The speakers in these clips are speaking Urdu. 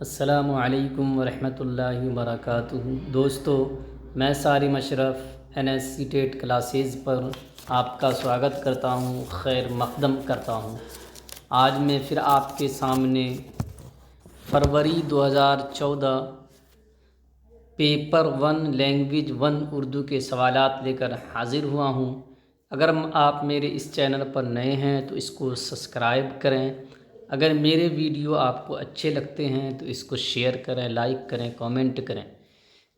السلام علیکم ورحمۃ اللہ وبرکاتہ۔ دوستو، میں سارم اشرف NSC ٹیٹ کلاسز پر آپ کا سواگت کرتا ہوں، خیر مقدم کرتا ہوں۔ آج میں پھر آپ کے سامنے فروری 2014 پیپر 1 لینگویج 1 اردو کے سوالات لے کر حاضر ہوا ہوں۔ اگر آپ میرے اس چینل پر نئے ہیں تو اس کو سبسکرائب کریں۔ اگر میرے ویڈیو آپ کو اچھے لگتے ہیں تو اس کو شیئر کریں، لائک کریں، کامنٹ کریں۔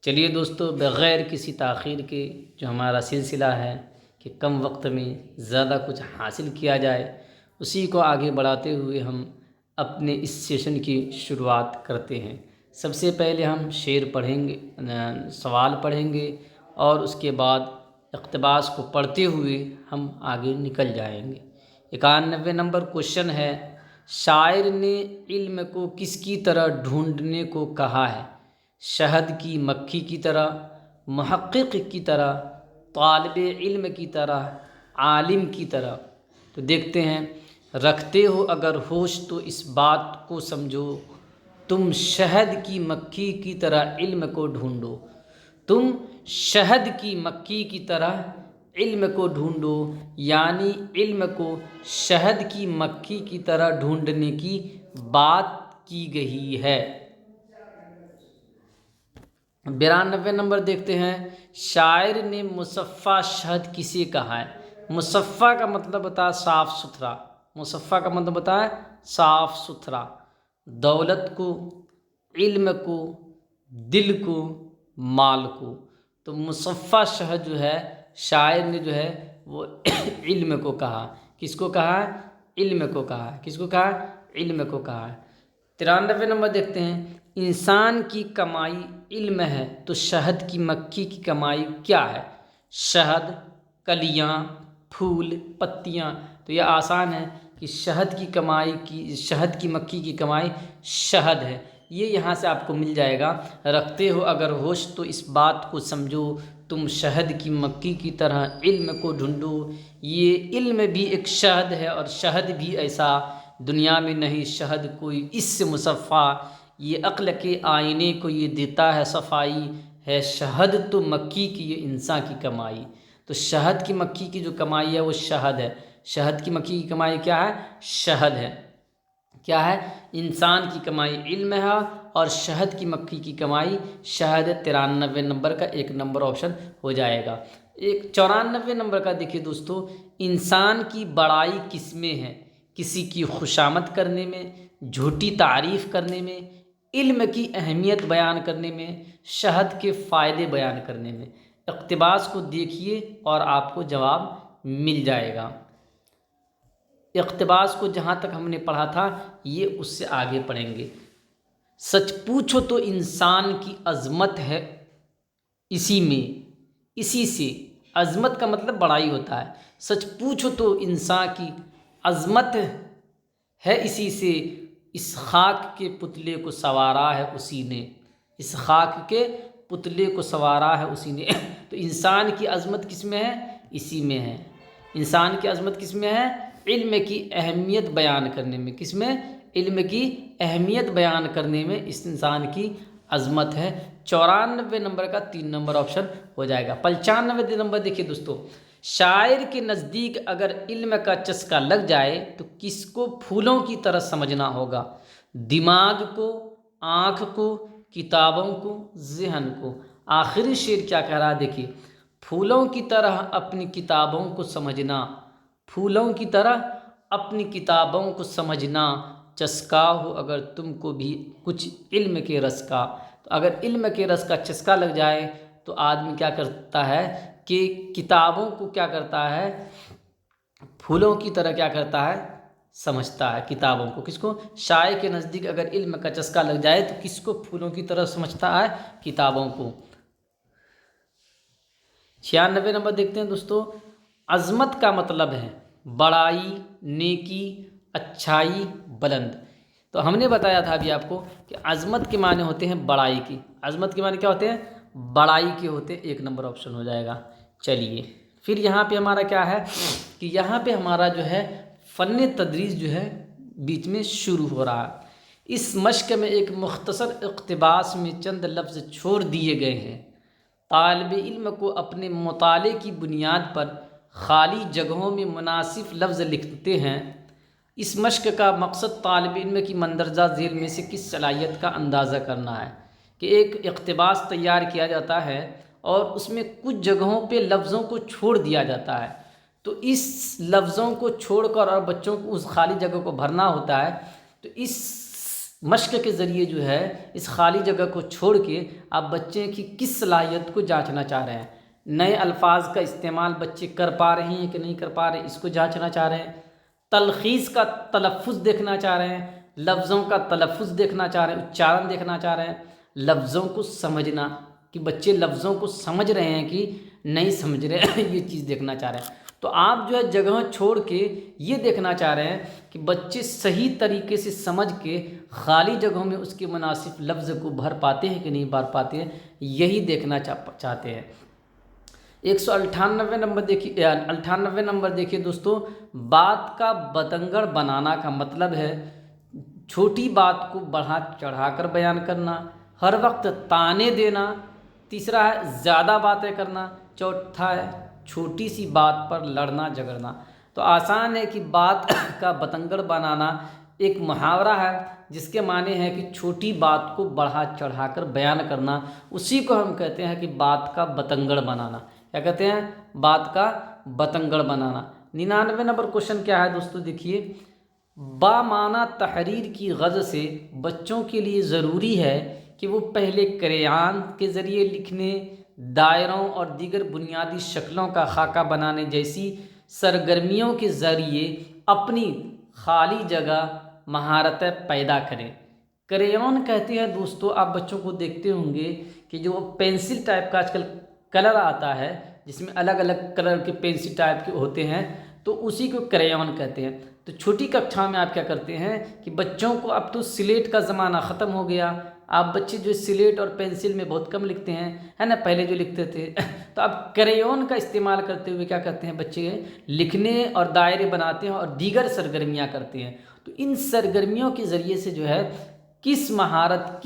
چلیے دوستو، بغیر کسی تاخیر کے جو ہمارا سلسلہ ہے کہ کم وقت میں زیادہ کچھ حاصل کیا جائے، اسی کو آگے بڑھاتے ہوئے ہم اپنے اس سیشن کی شروعات کرتے ہیں۔ سب سے پہلے ہم شعر پڑھیں گے، سوال پڑھیں گے، اور اس کے بعد اقتباس کو پڑھتے ہوئے ہم آگے نکل جائیں گے۔ 91 نمبر کوشچن ہے، شاعر نے علم کو کس کی طرح ڈھونڈنے کو کہا ہے؟ شہد کی مکھی کی طرح، محقق کی طرح، طالب علم کی طرح، عالم کی طرح؟ تو دیکھتے ہیں، رکھتے ہو اگر ہوش تو اس بات کو سمجھو، تم شہد کی مکھی کی طرح علم کو ڈھونڈو۔ تم شہد کی مکھی کی طرح علم کو ڈھونڈو، یعنی علم کو شہد کی مکھی کی طرح ڈھونڈنے کی بات کی گئی ہے۔ 92 نمبر دیکھتے ہیں، شاعر نے مصفا شہد کسے کہا ہے؟ مصفا کا مطلب ہوتا ہے صاف ستھرا۔ مصفا کا مطلب ہوتا ہے صاف ستھرا۔ دولت کو، علم کو، دل کو، مال کو۔ تو مصفا شہد جو ہے، شاعر نے جو ہے وہ علم کو کہا۔ کس کو کہا ہے؟ علم کو کہا ہے۔ کس کو کہا ہے؟ علم کو کہا ہے۔ 93 نمبر دیکھتے ہیں، انسان کی کمائی علم ہے تو شہد کی مکھی کی کمائی کیا ہے؟ شہد، کلیاں، پھول، پتیاں۔ تو یہ آسان ہے کہ شہد کی مکھی کی کمائی شہد ہے۔ یہ یہاں سے آپ کو مل جائے گا، رکھتے ہو اگر ہوش تو اس بات کو سمجھو، تم شہد کی مکھی کی طرح علم کو ڈھونڈو۔ یہ علم بھی ایک شہد ہے، اور شہد بھی ایسا دنیا میں نہیں، شہد کوئی اس سے مصفا، یہ عقل کے آئینے کو یہ دیتا ہے صفائی ہے، شہد تو مکھی کی یہ انسان کی کمائی۔ تو شہد کی مکھی کی جو کمائی ہے وہ شہد ہے۔ شہد کی مکھی کی کمائی کیا ہے؟ شہد ہے۔ کیا ہے؟ انسان کی کمائی علم ہے، اور شہد کی مکھی کی کمائی شہد ہے۔ 93 نمبر کا 1 نمبر آپشن ہو جائے گا۔ 94 نمبر کا دیکھیے دوستو، انسان کی بڑائی کس میں ہے؟ کسی کی خوشامد کرنے میں، جھوٹی تعریف کرنے میں، علم کی اہمیت بیان کرنے میں، شہد کے فائدے بیان کرنے میں؟ اقتباس کو دیکھیے اور آپ کو جواب مل جائے گا۔ اقتباس کو جہاں تک ہم نے پڑھا تھا، یہ اس سے آگے پڑھیں گے۔ سچ پوچھو تو انسان کی عظمت ہے اسی میں، اسی سے۔ عظمت کا مطلب بڑائی ہوتا ہے۔ سچ پوچھو تو انسان کی عظمت ہے اسی سے، اس خاک کے پتلے کو سنوارا ہے اسی نے۔ اس خاک کے پتلے کو سنوارا ہے اسی نے۔ تو انسان کی عظمت کس میں ہے؟ اسی میں ہے۔ انسان کی عظمت کس میں ہے؟ علم کی اہمیت بیان کرنے میں۔ کس میں؟ علم کی اہمیت بیان کرنے میں اس انسان کی عظمت ہے۔ 94 نمبر کا 3 نمبر آپشن ہو جائے گا۔ 95 نمبر دیکھیے دوستو، شاعر کے نزدیک اگر علم کا چسکا لگ جائے تو کس کو پھولوں کی طرح سمجھنا ہوگا؟ دماغ کو، آنکھ کو، کتابوں کو، ذہن کو؟ آخری شعر کیا کہہ رہا ہے دیکھیے، پھولوں کی طرح اپنی کتابوں کو سمجھنا، پھولوں کی طرح اپنی کتابوں کو سمجھنا، چسکا ہو اگر تم کو بھی کچھ علم کے رس کا۔ تو اگر علم کے رس کا چسکا لگ جائے تو آدمی کیا کرتا ہے کہ کتابوں کو کیا کرتا ہے؟ پھولوں کی طرح کیا کرتا ہے؟ سمجھتا ہے کتابوں کو۔ کس کو؟ شاعر کے نزدیک اگر علم کا چسکا لگ جائے تو کس کو پھولوں کی طرح سمجھتا ہے؟ کتابوں کو۔ 96 نمبر دیکھتے ہیں دوستو، عظمت کا مطلب ہے بڑائی، نیکی، اچھائی، بلند۔ تو ہم نے بتایا تھا ابھی آپ کو کہ عظمت کے معنی ہوتے ہیں بڑائی کی۔ عظمت کے معنی کیا ہوتے ہیں؟ بڑائی کے ہوتے ہیں۔ 1 نمبر آپشن ہو جائے گا۔ چلیے پھر یہاں پہ ہمارا کیا ہے کہ یہاں پہ ہمارا جو ہے فن تدریس جو ہے بیچ میں شروع ہو رہا ہے۔ اس مشق میں ایک مختصر اقتباس میں چند لفظ چھوڑ دیے گئے ہیں۔ طالب علم کو اپنے مطالعے کی بنیاد پر خالی جگہوں میں مناسب لفظ لکھتے ہیں۔ اس مشق کا مقصد طالب علم کی مندرجہ ذیل میں سے کس صلاحیت کا اندازہ کرنا ہے کہ ایک اقتباس تیار کیا جاتا ہے اور اس میں کچھ جگہوں پہ لفظوں کو چھوڑ دیا جاتا ہے، تو اس لفظوں کو چھوڑ کر اور بچوں کو اس خالی جگہ کو بھرنا ہوتا ہے۔ تو اس مشق کے ذریعے جو ہے اس خالی جگہ کو چھوڑ کے آپ بچے کی کس صلاحیت کو جانچنا چاہ رہے ہیں۔ نئے الفاظ کا استعمال بچے کر پا رہے ہیں کہ نہیں کر پا رہے، اس کو جانچنا چاہ رہے ہیں۔ تلخیص کا تلفظ دیکھنا چاہ رہے ہیں، لفظوں کا تلفظ دیکھنا چاہ رہے ہیں، اچارن دیکھنا چاہ رہے ہیں، لفظوں کو سمجھنا کہ بچے لفظوں کو سمجھ رہے ہیں کہ نہیں سمجھ رہے ہیں، یہ چیز دیکھنا چاہ رہے ہیں۔ تو آپ جو ہے جگہ چھوڑ کے یہ دیکھنا چاہ رہے ہیں کہ بچے صحیح طریقے سے سمجھ کے خالی جگہوں میں اس کے مناسب لفظ کو بھر پاتے ہیں کہ نہیں بھر پاتے ہیں، یہی دیکھنا چاہتے ہیں۔ 198 نمبر دیکھیے، 98 نمبر دیکھیے دوستو، بات کا بتنگڑ بنانا کا مطلب ہے چھوٹی بات کو بڑھا چڑھا کر بیان کرنا، ہر وقت تانے دینا، تیسرا ہے زیادہ باتیں کرنا، چوتھا ہے چھوٹی سی بات پر لڑنا جھگڑنا۔ تو آسان ہے کہ بات کا بتنگڑ بنانا ایک محاورہ ہے جس کے معنی ہے کہ چھوٹی بات کو بڑھا چڑھا کر بیان کرنا، اسی کو ہم کہتے ہیں کہ بات کا بتنگڑ بنانا۔ کیا کہتے ہیں؟ بات کا بتنگڑ بنانا۔ 99 نمبر کوشچن کیا ہے دوستو؟ دیکھیے، بامعنی تحریر کی غرض سے بچوں کے لیے ضروری ہے کہ وہ پہلے کریان کے ذریعے لکھنے، دائروں اور دیگر بنیادی شکلوں کا خاکہ بنانے جیسی سرگرمیوں کے ذریعے اپنی خالی جگہ مہارتیں پیدا کریں۔ کریون کہتے ہیں دوستو، آپ بچوں کو دیکھتے ہوں گے کہ جو پینسل ٹائپ کا آج کل کلر آتا ہے جس میں الگ الگ کلر کے پینسل ٹائپ کے ہوتے ہیں، تو اسی کو کریون کہتے ہیں۔ تو چھوٹی ککشا میں آپ کیا کرتے ہیں کہ بچوں کو، اب تو سلیٹ کا زمانہ ختم ہو گیا، آپ بچے جو سلیٹ اور پینسل میں بہت کم لکھتے ہیں، ہے نا، پہلے جو لکھتے تھے، تو اب کریون کا استعمال کرتے ہوئے کیا کرتے ہیں بچے؟ لکھنے اور دائرے بناتے ہیں اور دیگر سرگرمیاں کرتے ہیں۔ تو ان سرگرمیوں کے ذریعے سے جو ہے کس مہارت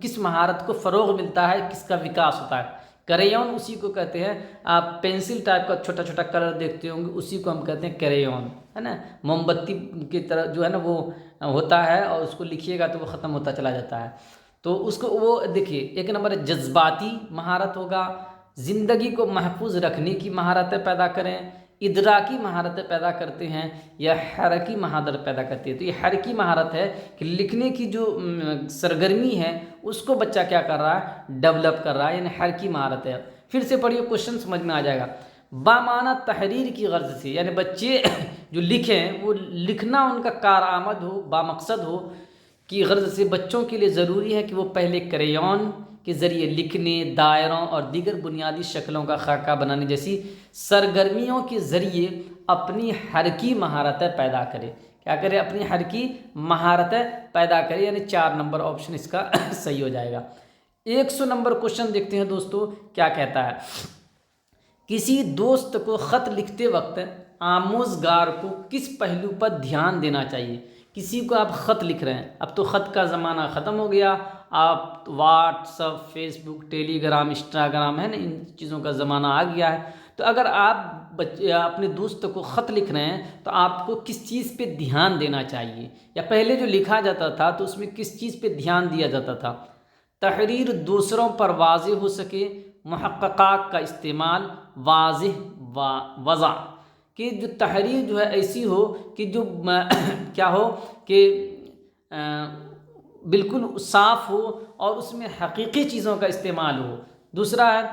کس مہارت کو فروغ ملتا ہے، کس کا وکاس ہوتا ہے؟ کریون اسی کو کہتے ہیں۔ آپ پینسل ٹائپ کا چھوٹا چھوٹا کلر دیکھتے ہوں گے، اسی کو ہم کہتے ہیں کریون، ہے نا، موم بتی کی طرح جو ہے نا وہ ہوتا ہے، اور اس کو لکھیے گا تو وہ ختم ہوتا چلا جاتا ہے۔ تو اس کو وہ دیکھیے، ایک نمبر جذباتی مہارت ہوگا، زندگی کو محفوظ رکھنے کی مہارتیں پیدا کریں، ادراکی مہارتیں پیدا کرتے ہیں، یا حرکی مہارت پیدا کرتے ہیں۔ تو یہ حرکی مہارت ہے کہ لکھنے کی جو سرگرمی ہے اس کو بچہ کیا کر رہا ہے؟ ڈیولپ کر رہا ہے، یعنی حرکی مہارت ہے۔ پھر سے پڑھیے، کوشچن سمجھ میں آ جائے گا۔ بامعنی تحریر کی غرض سے، یعنی بچے جو لکھیں وہ لکھنا ان کا کارآمد ہو، بامقصد ہو کی غرض سے بچوں کے لیے ضروری ہے کہ وہ پہلے کریون کے ذریعے لکھنے، دائروں اور دیگر بنیادی شکلوں کا خاکہ بنانے جیسی سرگرمیوں کے ذریعے اپنی حرکی مہارتیں پیدا کرے۔ کیا کرے؟ اپنی حرکی مہارتیں پیدا کرے، یعنی 4 نمبر آپشن اس کا صحیح ہو جائے گا۔ 100 نمبر کوشچن دیکھتے ہیں دوستو، کیا کہتا ہے؟ کسی دوست کو خط لکھتے وقت آموزگار کو کس پہلو پر دھیان دینا چاہیے؟ کسی کو آپ خط لکھ رہے ہیں، اب تو خط کا زمانہ ختم ہو گیا، آپ واٹس اپ، فیس بک، ٹیلی گرام، انسٹاگرام، ہے نا، ان چیزوں کا زمانہ آ گیا ہے۔ تو اگر آپ اپنے دوست کو خط لکھ رہے ہیں تو آپ کو کس چیز پہ دھیان دینا چاہیے، یا پہلے جو لکھا جاتا تھا تو اس میں کس چیز پہ دھیان دیا جاتا تھا؟ تحریر دوسروں پر واضح ہو سکے، محققات کا استعمال، واضح وضع، کہ جو تحریر جو ہے ایسی ہو کہ جو کیا ہو کہ بالکل صاف ہو اور اس میں حقیقی چیزوں کا استعمال ہو۔ دوسرا ہے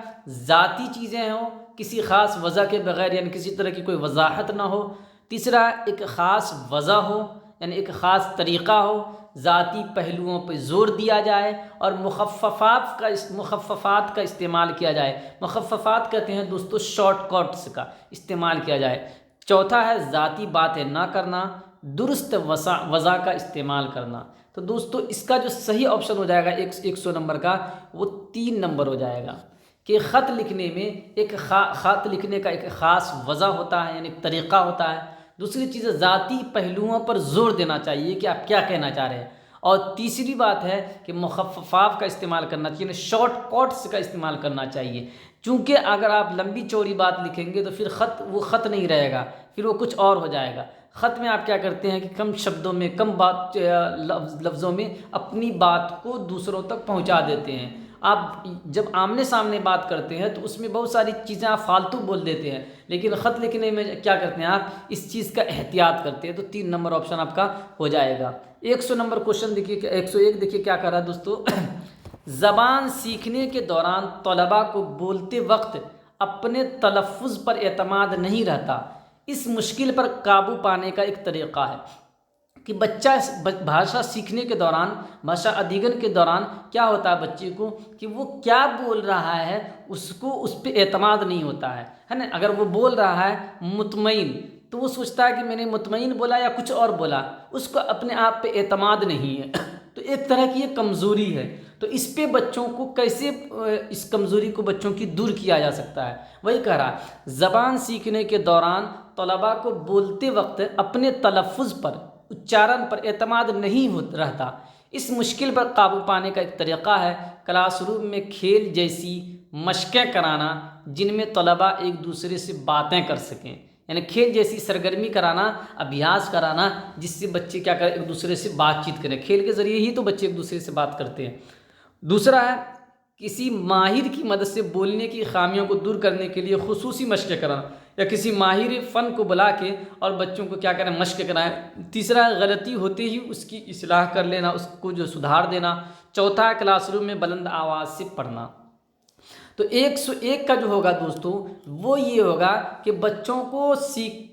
ذاتی چیزیں ہوں، کسی خاص وضع کے بغیر، یعنی کسی طرح کی کوئی وضاحت نہ ہو۔ تیسرا ایک خاص وضع ہو، یعنی ایک خاص طریقہ ہو، ذاتی پہلوؤں پہ زور دیا جائے، اور مخففات کا استعمال کیا جائے۔ مخففات کہتے ہیں دوستو شارٹ کٹس کا استعمال کیا جائے۔ چوتھا ہے ذاتی باتیں نہ کرنا، درست وضع کا استعمال کرنا۔ تو دوستو اس کا جو صحیح آپشن ہو جائے گا 100 نمبر کا، وہ 3 نمبر ہو جائے گا، کہ خط لکھنے میں خط لکھنے کا ایک خاص وضع ہوتا ہے، یعنی طریقہ ہوتا ہے۔ دوسری چیز ہے ذاتی پہلوؤں پر زور دینا چاہیے کہ آپ کیا کہنا چاہ رہے ہیں. اور تیسری بات ہے کہ مخففات کا استعمال کرنا چاہیے، یعنی شارٹ کٹس کا استعمال کرنا چاہیے. چونکہ اگر آپ لمبی چوڑی بات لکھیں گے تو پھر وہ خط نہیں رہے گا، پھر وہ کچھ اور ہو جائے گا. خط میں آپ کیا کرتے ہیں کہ کم شبدوں میں، کم لفظوں میں اپنی بات کو دوسروں تک پہنچا دیتے ہیں. آپ جب آمنے سامنے بات کرتے ہیں تو اس میں بہت ساری چیزیں آپ فالتو بول دیتے ہیں، لیکن خط لکھنے میں کیا کرتے ہیں آپ اس چیز کا احتیاط کرتے ہیں. تو 3 نمبر آپشن آپ کا ہو جائے گا. 100 نمبر کوشچن دیکھیے، 101 دیکھیے کیا کر رہا ہے دوستو. زبان سیکھنے کے دوران طلباء کو بولتے وقت اپنے تلفظ پر اعتماد نہیں رہتا. اس مشکل پر قابو پانے کا ایک طریقہ ہے کہ بچہ بھاشا سیکھنے کے دوران، بھاشا ادھیگن کے دوران کیا ہوتا ہے بچے کو کہ وہ کیا بول رہا ہے اس کو اس پہ اعتماد نہیں ہوتا ہے نا. اگر وہ بول رہا ہے مطمئن تو وہ سوچتا ہے کہ میں نے مطمئن بولا یا کچھ اور بولا، اس کو اپنے آپ پہ اعتماد نہیں ہے. تو ایک طرح کی یہ کمزوری ہے. تو اس پہ بچوں کو کیسے اس کمزوری کو بچوں کی دور کیا جا سکتا ہے، وہی کہہ رہا ہے زبان سیکھنے کے دوران طلباء کو بولتے وقت اپنے تلفظ پر، اچارن پر اعتماد نہیں رہتا. اس مشکل پر قابو پانے کا ایک طریقہ ہے کلاس روم میں کھیل جیسی مشقیں کرانا جن میں طلباء ایک دوسرے سے باتیں کر سکیں. یعنی کھیل جیسی سرگرمی کرانا، ابھیاس کرانا جس سے بچے کیا کریں، ایک دوسرے سے بات چیت کریں. کھیل کے ذریعے ہی تو بچے ایک دوسرے سے بات کرتے ہیں. دوسرا ہے کسی ماہر کی مدد سے بولنے کی خامیوں کو دور کرنے کے لیے خصوصی مشقیں کرانا، یا کسی ماہر فن کو بلا کے اور بچوں کو کیا کریں، مشق کرائیں. تیسرا ہے غلطی ہوتے ہی اس کی اصلاح کر لینا، اس کو جو سدھار دینا. چوتھا ہے کلاس روم میں بلند آواز سے پڑھنا. تو 101 کا جو ہوگا دوستو وہ یہ ہوگا کہ بچوں کو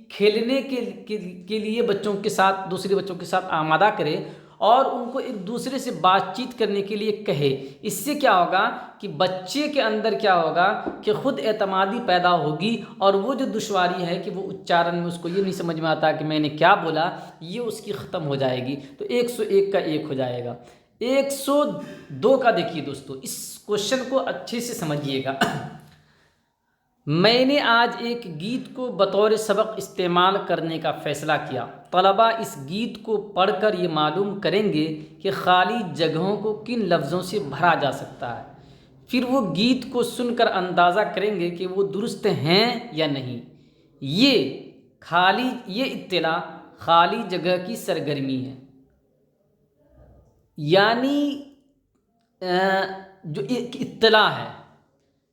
کھیلنے کے لیے بچوں کے ساتھ، دوسرے بچوں کے ساتھ آمادہ کرے اور ان کو ایک دوسرے سے بات چیت کرنے کے لیے کہے. اس سے کیا ہوگا کہ بچے کے اندر کیا ہوگا کہ خود اعتمادی پیدا ہوگی، اور وہ جو دشواری ہے کہ وہ اچارن میں اس کو یہ نہیں سمجھ میں آتا کہ میں نے کیا بولا، یہ اس کی ختم ہو جائے گی. تو 101 کا 1 ہو جائے گا. 102 کا دیکھیے دوستو، اس کوشچن کو اچھے سے سمجھیے گا. میں نے آج ایک گیت کو بطور سبق استعمال کرنے کا فیصلہ کیا. طلباء اس گیت کو پڑھ کر یہ معلوم کریں گے کہ خالی جگہوں کو کن لفظوں سے بھرا جا سکتا ہے. پھر وہ گیت کو سن کر اندازہ کریں گے کہ وہ درست ہیں یا نہیں. یہ اطلاع خالی جگہ کی سرگرمی ہے. یعنی جو ایک اطلاع ہے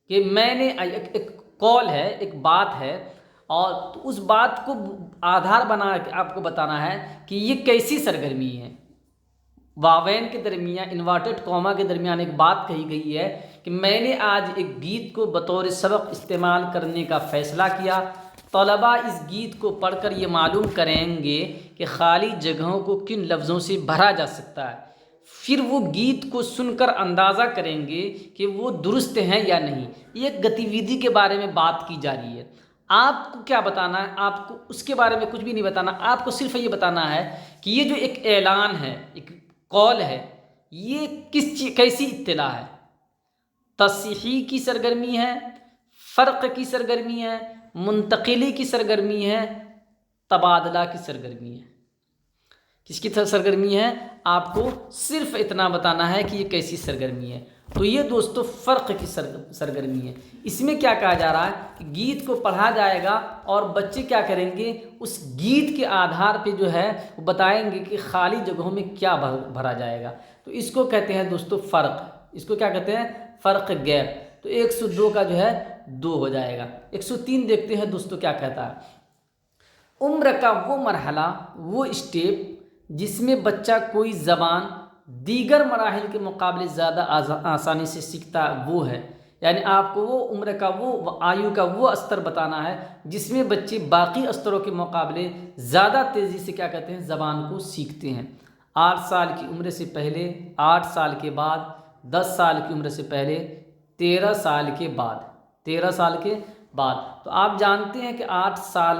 کہ میں نے ایک قول ہے، ایک بات ہے، اور اس بات کو آدھار بنا کے آپ کو بتانا ہے کہ یہ کیسی سرگرمی ہے. واوین کے درمیان، انورٹڈ کوما کے درمیان ایک بات کہی گئی ہے کہ میں نے آج ایک گیت کو بطور سبق استعمال کرنے کا فیصلہ کیا. طلباء اس گیت کو پڑھ کر یہ معلوم کریں گے کہ خالی جگہوں کو کن لفظوں سے بھرا جا سکتا ہے. پھر وہ گیت کو سن کر اندازہ کریں گے کہ وہ درست ہیں یا نہیں. یہ ایک گتی ودھی کے بارے میں بات کی جا رہی ہے. آپ کو کیا بتانا ہے، آپ کو اس کے بارے میں کچھ بھی نہیں بتانا. آپ کو صرف یہ بتانا ہے کہ یہ جو ایک اعلان ہے، ایک قول ہے، یہ کیسی اطلاع ہے. تصحیح کی سرگرمی ہے، فرق کی سرگرمی ہے، منتقلی کی سرگرمی ہے، تبادلہ کی سرگرمی ہے. کس کی سرگرمی ہے؟ آپ کو صرف اتنا بتانا ہے کہ یہ کیسی سرگرمی ہے. تو یہ دوستو فرق کی سرگرمی ہے. اس میں کیا کہا جا رہا ہے کہ گیت کو پڑھا جائے گا اور بچے کیا کریں گے، اس گیت کے آدھار پہ جو ہے وہ بتائیں گے کہ خالی جگہوں میں کیا بھرا جائے گا. تو اس کو کہتے ہیں دوستو فرق. اس کو کیا کہتے ہیں؟ فرق، گیپ. تو 102 کا جو ہے 2 ہو جائے گا. 103 دیکھتے ہیں دوستو کیا کہتا ہے. عمر کا وہ مرحلہ، وہ اسٹیپ جس میں بچہ کوئی زبان دیگر مراحل کے مقابلے زیادہ آسانی سے سیکھتا وہ ہے. یعنی آپ کو وہ عمر کا، وہ آیو کا وہ استر بتانا ہے جس میں بچے باقی استروں کے مقابلے زیادہ تیزی سے کیا کہتے ہیں، زبان کو سیکھتے ہیں. 8 سال کی عمر سے پہلے، 8 سال کے بعد، 10 سال کی عمر سے پہلے، 13 سال کے بعد. 13 سال کے بعد. تو آپ جانتے ہیں کہ 8 سال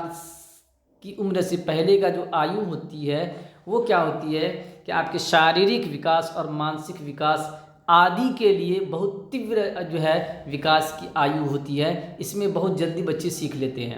کی عمر سے پہلے کا جو آیو ہوتی ہے وہ کیا ہوتی ہے کہ آپ کے شاریرک وکاس اور مانسک وکاس آدی کے لیے بہت تیور جو ہے وکاس کی آیو ہوتی ہے. اس میں بہت جلدی بچے سیکھ لیتے ہیں.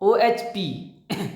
OHP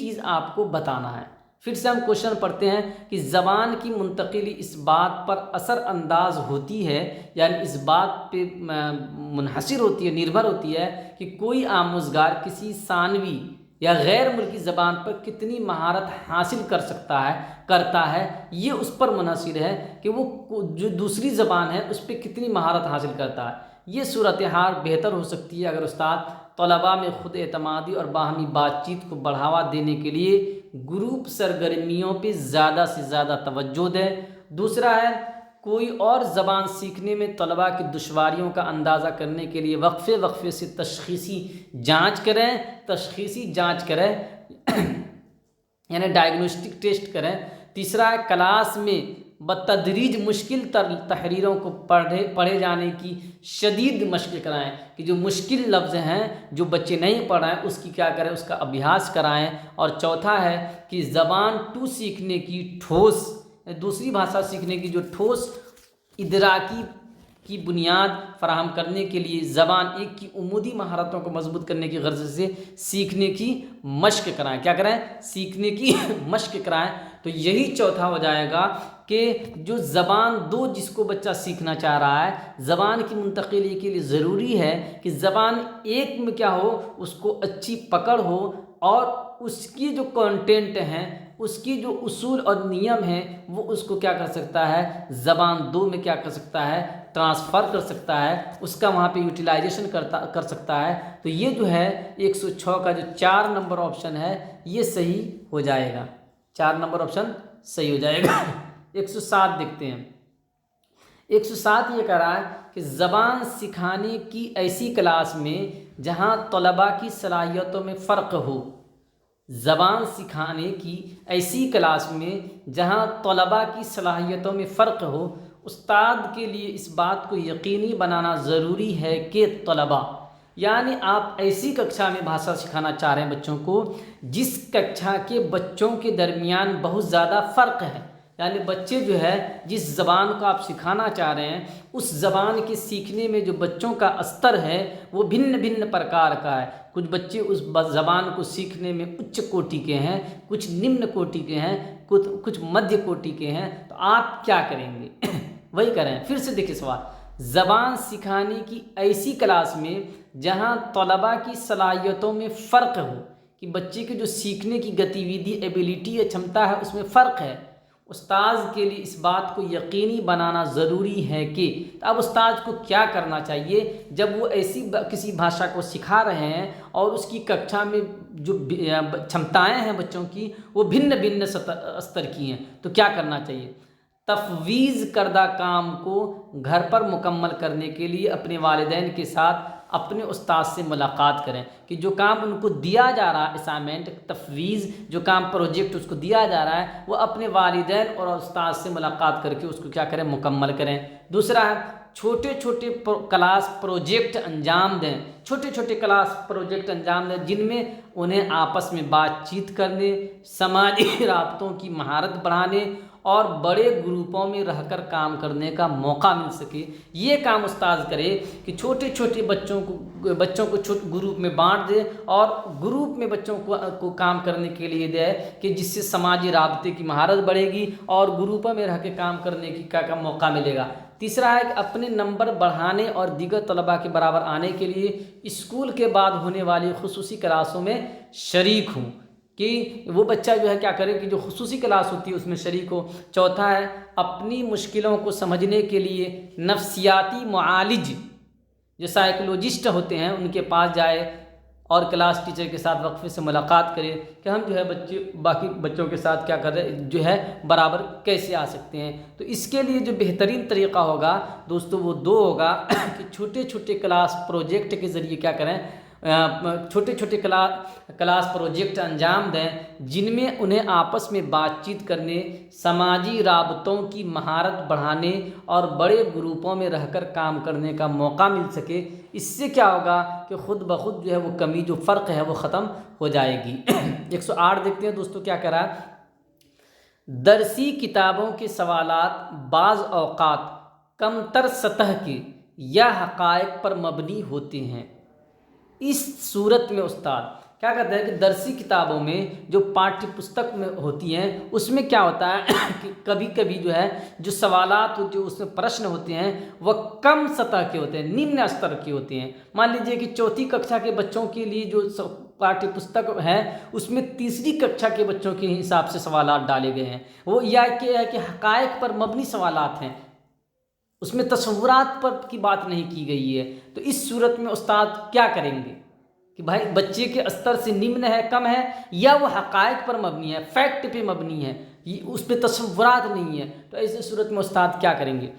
چیز آپ کو بتانا ہے۔ پھر سے ہم کوشچن پڑھتے ہیں کہ زبان کی منتقلی اس بات پر اثر انداز ہوتی ہے، یعنی اس بات پہ منحصر ہوتی ہے، نربھر ہوتی ہے کہ کوئی آموزگار کسی ثانوی یا غیر ملکی زبان پر کتنی مہارت حاصل کرتا ہے، یہ اس پر منحصر ہے کہ وہ جو دوسری زبان ہے اس پہ کتنی مہارت حاصل کرتا ہے۔ یہ صورتحال بہتر ہو سکتی ہے اگر استاد طلباء میں خود اعتمادی اور باہمی بات چیت کو بڑھاوا دینے کے لیے گروپ سرگرمیوں پہ زیادہ سے زیادہ توجہ دیں۔ دوسرا ہے کوئی اور زبان سیکھنے میں طلباء کی دشواریوں کا اندازہ کرنے کے لیے وقفے سے تشخیصی جانچ کریں یعنی ڈائگنوسٹک ٹیسٹ کریں۔ تیسرا ہے کلاس میں بتدریج مشکل تحریروں کو پڑھے جانے کی شدید مشق کرائیں، کہ جو مشکل لفظ ہیں جو بچے نہیں پڑھ رہے ہیں اس کی کیا کریں، اس کا ابحاث کرائیں۔ اور چوتھا ہے کہ زبان سیکھنے کی دوسری بھاشا سیکھنے کی جو ٹھوس ادراکی کی بنیاد فراہم کرنے کے لیے زبان ایک کی عمودی مہارتوں کو مضبوط کرنے کی غرض سے سیکھنے کی مشق کرائیں۔ کیا کریں؟ سیکھنے کی مشق کرائیں۔ تو یہی چوتھا ہو جائے گا کہ جو زبان دو جس کو بچہ سیکھنا چاہ رہا ہے، زبان کی منتقلی کے لیے ضروری ہے کہ زبان ایک میں کیا ہو، اس کو اچھی پکڑ ہو اور اس کی جو کانٹینٹ ہیں، اس کی جو اصول اور نیم ہیں، وہ اس کو کیا کر سکتا ہے، زبان دو میں کیا کر سکتا ہے، ٹرانسفر کر سکتا ہے، اس کا وہاں پہ یوٹیلائزیشن کر سکتا ہے۔ تو یہ جو ہے 106 کا جو 4 نمبر آپشن ہے یہ صحیح ہو جائے گا، 4 نمبر آپشن صحیح ہو جائے گا۔ 107 دیکھتے ہیں۔ 107 یہ کہہ رہا ہے کہ زبان سکھانے کی ایسی کلاس میں جہاں طلباء کی صلاحیتوں میں فرق ہو، زبان سکھانے کی ایسی کلاس میں جہاں طلباء کی صلاحیتوں میں فرق ہو، استاد کے لیے اس بات کو یقینی بنانا ضروری ہے کہ طلباء، یعنی آپ ایسی ککشا میں بھاشا سکھانا چاہ رہے ہیں بچوں کو جس ککشا کے بچوں کے درمیان بہت زیادہ فرق ہے، یعنی بچے جو ہے جس زبان کو آپ سکھانا چاہ رہے ہیں اس زبان کے سیکھنے میں جو بچوں کا استر ہے وہ بھن پرکار کا ہے۔ کچھ بچے اس زبان کو سیکھنے میں اچ کوٹی کے ہیں، کچھ نمن کوٹی کے ہیں، کچھ مدھیہ کوٹی کے ہیں۔ تو آپ کیا کریں گے؟ وہی کریں۔ پھر سے دیکھیں سوال، زبان سکھانے کی ایسی کلاس میں جہاں طلباء کی صلاحیتوں میں فرق ہو، کہ بچے کے جو سیکھنے کی گتیویدھی ایبیلیٹی یا چھمتا ہے اس میں فرق ہے، استاذ کے لیے اس بات کو یقینی بنانا ضروری ہے کہ اب استاذ کو کیا کرنا چاہیے جب وہ ایسی کسی بھاشا کو سکھا رہے ہیں اور اس کی ککشا میں جو چھمتائیں ہیں بچوں کی وہ بھن استر کی ہیں، تو کیا کرنا چاہیے؟ تفویض کردہ کام کو گھر پر مکمل کرنے کے لیے اپنے والدین کے ساتھ اپنے استاد سے ملاقات کریں، کہ جو کام ان کو دیا جا رہا ہے اسائنمنٹ، تفویض جو کام پروجیکٹ اس کو دیا جا رہا ہے وہ اپنے والدین اور استاد سے ملاقات کر کے اس کو کیا کریں، مکمل کریں۔ دوسرا ہے چھوٹے کلاس پروجیکٹ انجام دیں، چھوٹے کلاس پروجیکٹ انجام دیں جن میں انہیں آپس میں بات چیت کرنے، سماجی رابطوں کی مہارت بڑھانے اور بڑے گروپوں میں رہ کر کام کرنے کا موقع مل سکے۔ یہ کام استاذ کرے کہ چھوٹے بچوں کو گروپ میں بانٹ دے اور گروپ میں بچوں کو کام کرنے کے لیے دے کہ جس سے سماجی رابطے کی مہارت بڑھے گی اور گروپوں میں رہ کے کام کرنے کی کا موقع ملے گا۔ تیسرا ہے کہ اپنے نمبر بڑھانے اور دیگر طلباء کے برابر آنے کے لیے اسکول کے بعد ہونے والی خصوصی کلاسوں میں شریک ہوں، کہ وہ بچہ جو ہے کیا کرے کہ جو خصوصی کلاس ہوتی ہے اس میں شریک ہو۔ چوتھا ہے اپنی مشکلوں کو سمجھنے کے لیے نفسیاتی معالج جو سائیکولوجسٹ ہوتے ہیں ان کے پاس جائے اور کلاس ٹیچر کے ساتھ وقفے سے ملاقات کرے کہ ہم جو ہے باقی بچوں کے ساتھ کیا کر رہے جو ہے برابر کیسے آ سکتے ہیں۔ تو اس کے لیے جو بہترین طریقہ ہوگا دوستو وہ 2 ہوگا کہ چھوٹے کلاس پروجیکٹ کے ذریعے کیا کریں، چھوٹے کلاس پروجیکٹ انجام دیں جن میں انہیں آپس میں بات چیت کرنے، سماجی رابطوں کی مہارت بڑھانے اور بڑے گروپوں میں رہ کر کام کرنے کا موقع مل سکے۔ اس سے کیا ہوگا کہ خود بخود جو ہے وہ کمی جو فرق ہے وہ ختم ہو جائے گی۔ 108 دیکھتے ہیں دوستو کیا کہہ رہا ہے، درسی کتابوں کے سوالات بعض اوقات کمتر سطح کے یا حقائق پر مبنی ہوتے ہیں۔ اس صورت میں استاد کیا کہتے ہیں کہ درسی کتابوں میں جو پاٹھیہ پستک میں ہوتی ہیں اس میں کیا ہوتا ہے کہ کبھی کبھی جو ہے جو سوالات جو اس میں پرشن ہوتے ہیں وہ کم سطح کے ہوتے ہیں، نمن استر کے ہوتے ہیں۔ مان لیجئے کہ چوتھی ککشا کے بچوں کے لیے جو پاٹھیہ پستک ہے اس میں تیسری ککشا کے بچوں کے حساب سے سوالات ڈالے گئے ہیں، وہ یہ ہے کہ حقائق پر مبنی سوالات ہیں، اس میں تصورات پر کی بات نہیں کی گئی ہے۔ تو اس صورت میں استاد کیا کریں گے کہ بھائی بچے کے استر سے نمن ہے، کم ہے، یا وہ حقائق پر مبنی ہے، فیکٹ پہ مبنی ہے، اس پہ تصورات نہیں ہے، تو ایسی صورت میں استاد کیا کریں گے؟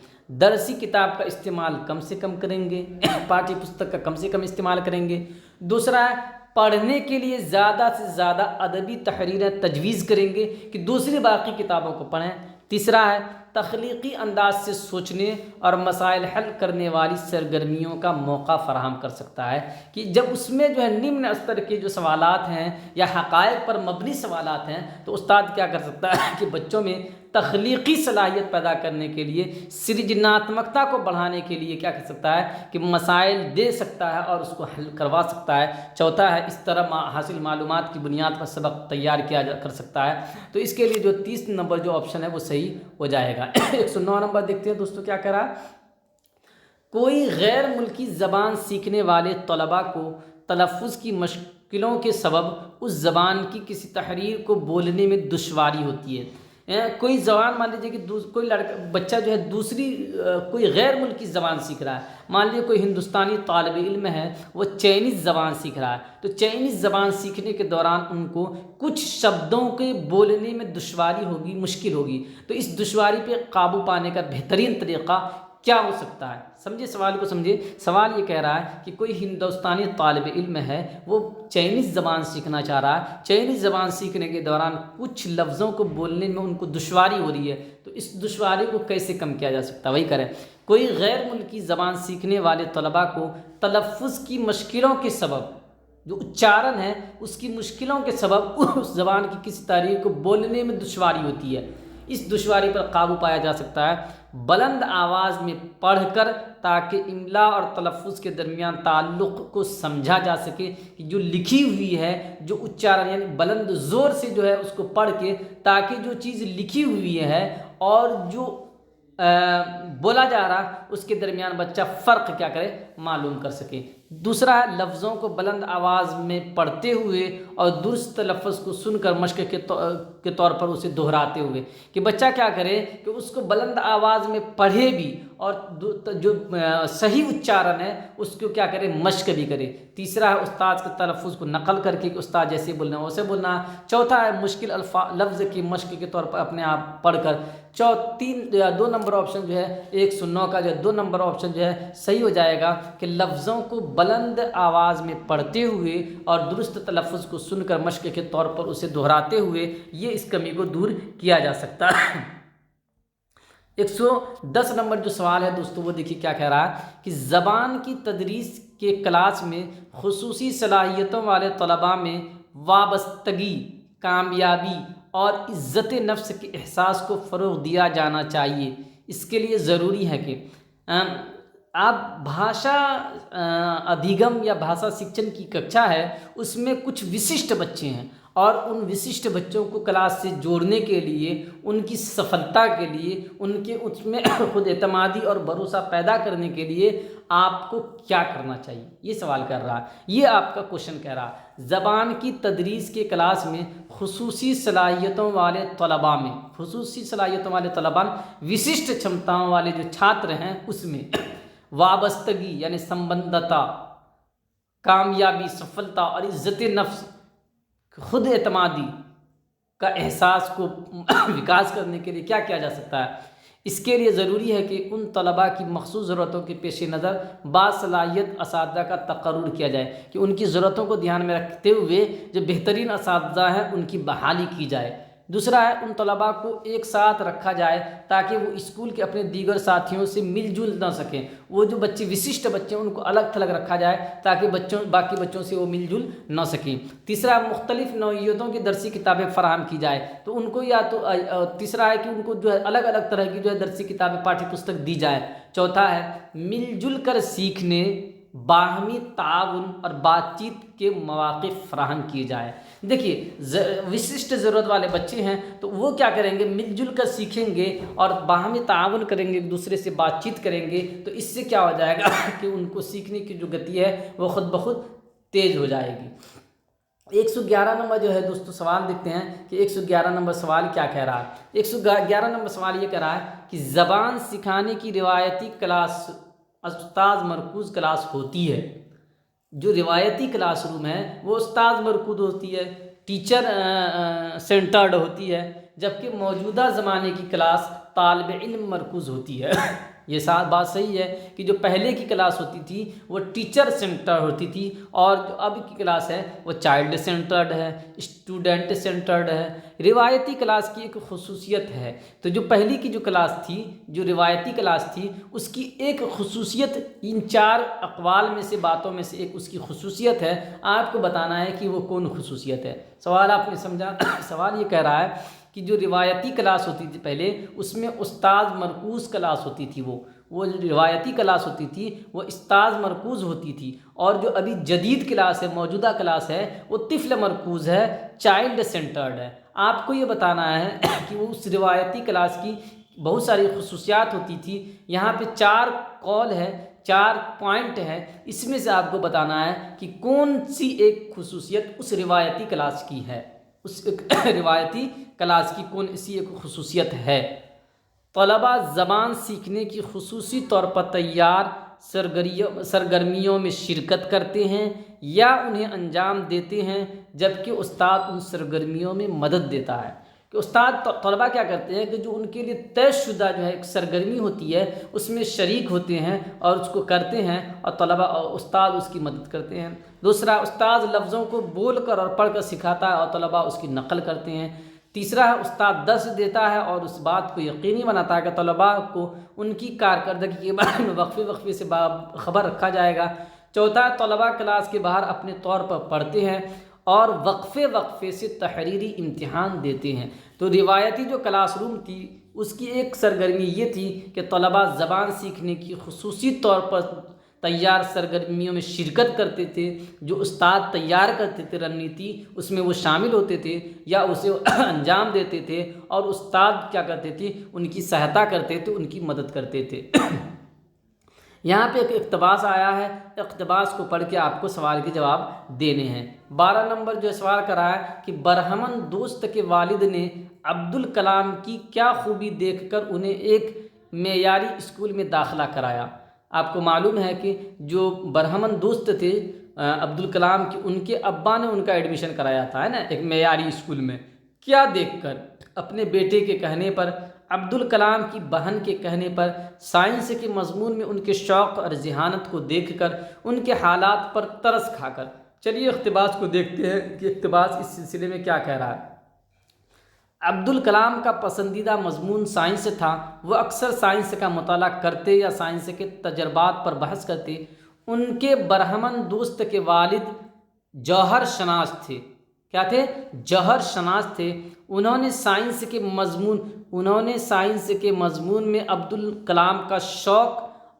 درسی کتاب کا استعمال کم سے کم کریں گے، پاٹھیہ پستک کا کم سے کم استعمال کریں گے۔ دوسرا ہے پڑھنے کے لیے زیادہ سے زیادہ ادبی تحریریں تجویز کریں گے کہ دوسری باقی کتابوں کو پڑھیں۔ تیسرا ہے تخلیقی انداز سے سوچنے اور مسائل حل کرنے والی سرگرمیوں کا موقع فراہم کر سکتا ہے کہ جب اس میں جو ہے نمن استر کے جو سوالات ہیں یا حقائق پر مبنی سوالات ہیں تو استاد کیا کر سکتا ہے کہ بچوں میں تخلیقی صلاحیت پیدا کرنے کے لیے، سرجناتمکتا کو بڑھانے کے لیے کیا کر سکتا ہے کہ مسائل دے سکتا ہے اور اس کو حل کروا سکتا ہے۔ چوتھا ہے اس طرح حاصل معلومات کی بنیاد پر سبق تیار کیا کر سکتا ہے۔ تو اس کے لیے جو 30 نمبر جو آپشن ہے وہ صحیح ہو جائے گا۔ 109 نمبر دیکھتے ہیں دوستوں کیا کہہ رہا ہے۔ کوئی غیر ملکی زبان سیکھنے والے طلباء کو تلفظ کی مشکلوں کے سبب اس زبان کی کسی تحریر کو بولنے میں دشواری ہوتی ہے۔ کوئی زبان مان لیجیے کہ کوئی بچہ جو ہے دوسری کوئی غیر ملکی زبان سیکھ رہا ہے، مان لیجیے کوئی ہندوستانی طالب علم ہے وہ چائنیز زبان سیکھ رہا ہے، تو چائنیز زبان سیکھنے کے دوران ان کو کچھ شبدوں کے بولنے میں دشواری ہوگی، مشکل ہوگی، تو اس دشواری پہ قابو پانے کا بہترین طریقہ کیا ہو سکتا ہے؟ سمجھے سوال کو، سمجھے سوال یہ کہہ رہا ہے کہ کوئی ہندوستانی طالب علم ہے وہ چائنیز زبان سیکھنا چاہ رہا ہے، چائنیز زبان سیکھنے کے دوران کچھ لفظوں کو بولنے میں ان کو دشواری ہو رہی ہے، تو اس دشواری کو کیسے کم کیا جا سکتا ہے؟ وہی کریں، کوئی غیر ملکی زبان سیکھنے والے طلباء کو تلفظ کی مشکلوں کے سبب، جو اچارن ہے اس کی مشکلوں کے سبب اس زبان کی کسی تحریر کو بولنے میں دشواری ہوتی ہے، اس دشواری پر قابو پایا جا سکتا ہے بلند آواز میں پڑھ کر، تاکہ املا اور تلفظ کے درمیان تعلق کو سمجھا جا سکے کہ جو لکھی ہوئی ہے، جو اچارن یعنی بلند زور سے جو ہے اس کو پڑھ کے، تاکہ جو چیز لکھی ہوئی ہے اور جو بولا جا رہا اس کے درمیان بچہ فرق کیا کرے، معلوم کر سکے۔ دوسرا ہے لفظوں کو بلند آواز میں پڑھتے ہوئے اور درست لفظ کو سن کر مشق کے طور پر اسے دہراتے ہوئے، کہ بچہ کیا کرے کہ اس کو بلند آواز میں پڑھے بھی اور جو صحیح اچارن ہے اس کو کیا کرے، مشق بھی کرے۔ تیسرا ہے استاد کے تلفظ کو نقل کر کے کہ استاد جیسے بولنا ہے ویسے بولنا ہے۔ چوتھا ہے مشکل لفظ کی مشق کے طور پر اپنے آپ پڑھ کر۔ 2 نمبر آپشن جو ہے 109 کا جو 2 نمبر آپشن جو ہے صحیح ہو جائے گا کہ لفظوں کو بلند آواز میں پڑھتے ہوئے اور درست تلفظ کو سن کر مشق کے طور پر اسے دہراتے ہوئے یہ اس کمی کو دور کیا جا سکتا ہے۔ 110 نمبر جو سوال ہے دوستو وہ دیکھیے کیا کہہ رہا ہے کہ زبان کی تدریس کے کلاس میں خصوصی صلاحیتوں والے طلباء میں وابستگی، کامیابی اور عزت نفس کے احساس کو فروغ دیا جانا چاہیے۔ اس کے لیے ضروری ہے کہ آپ بھاشا ادھیگم یا بھاشا شکشن کی ککشا ہے، اس میں کچھ وششٹ بچے ہیں اور ان وششٹ بچوں کو کلاس سے جوڑنے کے لیے، ان کی سفلتا کے لیے، ان کے اس میں خود اعتمادی اور بھروسہ پیدا کرنے کے لیے آپ کو کیا کرنا چاہیے، یہ سوال کر رہا ہے، یہ آپ کا کوشچن کہہ رہا ہے۔ زبان کی تدریس کے کلاس میں خصوصی صلاحیتوں والے طلباء میں، خصوصی صلاحیتوں والے طلباء، وششٹ چھمتاؤں والے جو چھاتر ہیں اس میں وابستگی یعنی سمبندتا، کامیابی، سفلتا اور عزت نفس، خود اعتمادی کا احساس کو وکاس کرنے کے لیے کیا کیا جا سکتا ہے؟ اس کے لیے ضروری ہے کہ ان طلباء کی مخصوص ضرورتوں کے پیش نظر باصلاحیت اساتذہ کا تقرر کیا جائے، کہ ان کی ضرورتوں کو دھیان میں رکھتے ہوئے جو بہترین اساتذہ ہیں ان کی بحالی کی جائے۔ دوسرا ہے ان طلباء کو ایک ساتھ رکھا جائے تاکہ وہ اسکول کے اپنے دیگر ساتھیوں سے مل جل نہ سکیں، وہ جو بچے وششٹ بچے ہیں ان کو الگ تھلگ رکھا جائے تاکہ باقی بچوں سے وہ مل جل نہ سکیں۔ تیسرا مختلف نوعیتوں کی درسی کتابیں فراہم کی جائے، تو ان کو یا تو تیسرا ہے کہ ان کو جو ہے الگ الگ طرح کی جو ہے درسی کتابیں پاٹھی پستک دی جائے۔ چوتھا ہے مل جل کر سیکھنے، باہمی تعاون اور بات چیت کے مواقع فراہم کیے جائیں۔ دیکھیے وششٹ ضرورت والے بچے ہیں تو وہ کیا کریں گے، مل جل کر سیکھیں گے اور باہمی تعاون کریں گے، ایک دوسرے سے بات چیت کریں گے، تو اس سے کیا ہو جائے گا کہ ان کو سیکھنے کی جو گتی ہے وہ خود بخود تیز ہو جائے گی۔ 111 نمبر جو ہے دوستو سوال دیکھتے ہیں کہ 111 نمبر سوال کیا کہہ رہا ہے۔ 111 نمبر سوال یہ کہہ رہا ہے کہ زبان سکھانے کی روایتی کلاس استاذ مرکوز کلاس ہوتی ہے۔ جو روایتی کلاس روم ہے وہ استاذ مرکوز ہوتی ہے، ٹیچر سینٹرڈ ہوتی ہے، جبکہ موجودہ زمانے کی کلاس طالب علم مرکوز ہوتی ہے۔ یہ بات صحیح ہے کہ جو پہلے کی کلاس ہوتی تھی وہ ٹیچر سینٹر ہوتی تھی، اور جو اب کی کلاس ہے وہ چائلڈ سینٹرڈ ہے، اسٹوڈنٹ سینٹرڈ ہے۔ روایتی کلاس کی ایک خصوصیت ہے، تو جو پہلی کی جو کلاس تھی، جو روایتی کلاس تھی، اس کی ایک خصوصیت، ان 4 اقوال میں سے، باتوں میں سے ایک اس کی خصوصیت ہے، آپ کو بتانا ہے کہ وہ کون خصوصیت ہے۔ سوال آپ نے سمجھا؟ سوال یہ کہہ رہا ہے کہ جو روایتی کلاس ہوتی تھی پہلے، اس میں استاذ مرکوز کلاس ہوتی تھی، وہ جو روایتی کلاس ہوتی تھی وہ استاذ مرکوز ہوتی تھی، اور جو ابھی جدید کلاس ہے، موجودہ کلاس ہے، وہ طفل مرکوز ہے، چائلڈ سینٹرڈ ہے۔ آپ کو یہ بتانا ہے کہ وہ اس روایتی کلاس کی بہت ساری خصوصیات ہوتی تھی۔ یہاں پہ 4 قول ہے، 4 پوائنٹ ہے، اس میں سے آپ کو بتانا ہے کہ کون سی ایک خصوصیت اس روایتی کلاس کی ہے، اس روایتی کلاس کی کون سی ایک خصوصیت ہے۔ طلباء زبان سیکھنے کی خصوصی طور پر تیار سرگرمیوں میں شرکت کرتے ہیں یا انہیں انجام دیتے ہیں، جبکہ استاد ان سرگرمیوں میں مدد دیتا ہے۔ کہ استاد طلباء کیا کرتے ہیں کہ جو ان کے لیے طے شدہ جو ہے ایک سرگرمی ہوتی ہے اس میں شریک ہوتے ہیں اور اس کو کرتے ہیں، اور طلباء اور استاد اس کی مدد کرتے ہیں۔ دوسرا، استاد لفظوں کو بول کر اور پڑھ کر سکھاتا ہے اور طلباء اس کی نقل کرتے ہیں۔ تیسرا ہے، استاد درس دیتا ہے اور اس بات کو یقینی بناتا ہے کہ طلباء کو ان کی کارکردگی کے بارے میں وقفے سے خبر رکھا جائے گا۔ چوتھا، طلباء کلاس کے باہر اپنے طور پر پڑھتے ہیں اور وقفے سے تحریری امتحان دیتے ہیں۔ تو روایتی جو کلاس روم تھی اس کی ایک سرگرمی یہ تھی کہ طلباء زبان سیکھنے کی خصوصی طور پر تیار سرگرمیوں میں شرکت کرتے تھے، جو استاد تیار کرتے تھے رننیتی، اس میں وہ شامل ہوتے تھے یا اسے انجام دیتے تھے، اور استاد کیا کرتے تھے، ان کی سہایتا کرتے تھے، ان کی مدد کرتے تھے۔ یہاں پہ ایک اقتباس آیا ہے، اقتباس کو پڑھ کے آپ کو سوال کے جواب دینے ہیں۔ 12 نمبر جو سوال کرا ہے کہ برہمن دوست کے والد نے عبدالکلام کی کیا خوبی دیکھ کر انہیں ایک معیاری اسکول میں داخلہ کرایا۔ آپ کو معلوم ہے کہ جو برہمن دوست تھے عبدالکلام کی، ان کے ابا نے ان کا ایڈمیشن کرایا تھا، ہے نا، ایک معیاری اسکول میں۔ کیا دیکھ کر؟ اپنے بیٹے کے کہنے پر، عبدالکلام کی بہن کے کہنے پر، سائنس کے مضمون میں ان کے شوق اور ذہانت کو دیکھ کر، ان کے حالات پر ترس کھا کر۔ چلیے اقتباس کو دیکھتے ہیں کہ اقتباس اس سلسلے میں کیا کہہ رہا ہے۔ عبدالکلام کا پسندیدہ مضمون سائنس تھا، وہ اکثر سائنس کا مطالعہ کرتے یا سائنس کے تجربات پر بحث کرتے۔ ان کے برہمن دوست کے والد جوہر شناس تھے۔ کیا تھے؟ جوہر شناس تھے۔ انہوں نے سائنس کے مضمون میں عبدالکلام کا شوق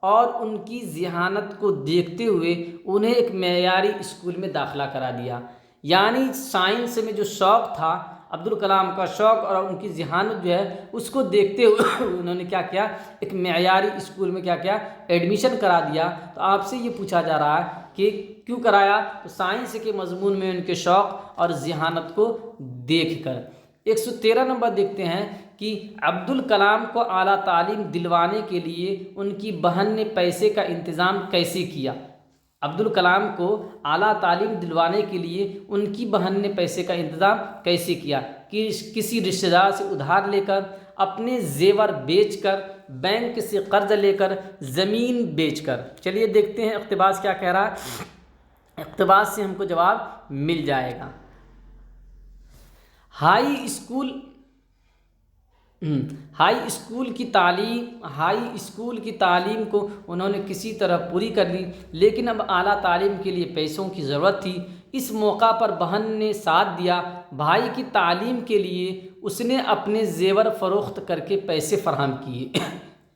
اور ان کی ذہانت کو دیکھتے ہوئے انہیں ایک معیاری اسکول میں داخلہ کرا دیا۔ یعنی سائنس میں جو شوق تھا، عبدالکلام کا شوق اور ان کی ذہانت جو ہے اس کو دیکھتے ہوئے انہوں نے کیا کیا، ایک معیاری اسکول میں کیا کیا، ایڈمیشن کرا دیا۔ تو آپ سے یہ پوچھا جا رہا ہے کہ کیوں کرایا؟ تو سائنس کے مضمون میں ان کے شوق اور ذہانت کو دیکھ کر۔ 113 نمبر دیکھتے ہیں کہ عبدالکلام کو اعلیٰ تعلیم دلوانے کے لیے ان کی بہن نے پیسے کا انتظام کیسے کیا۔ عبدالکلام کو اعلیٰ تعلیم دلوانے کے لیے ان کی بہن نے پیسے کا انتظام کیسے کیا؟ کہ کسی رشتہ دار سے ادھار لے کر، اپنے زیور بیچ کر، بینک سے قرض لے کر، زمین بیچ کر۔ چلیے دیکھتے ہیں اقتباس کیا کہہ رہا ہے۔ اقتباس سے ہم کو جواب مل جائے گا۔ ہائی اسکول کی تعلیم کو انہوں نے کسی طرح پوری کر لی، لیکن اب اعلیٰ تعلیم کے لیے پیسوں کی ضرورت تھی۔ اس موقع پر بہن نے ساتھ دیا۔ بھائی کی تعلیم کے لیے اس نے اپنے زیور فروخت کر کے پیسے فراہم کیے۔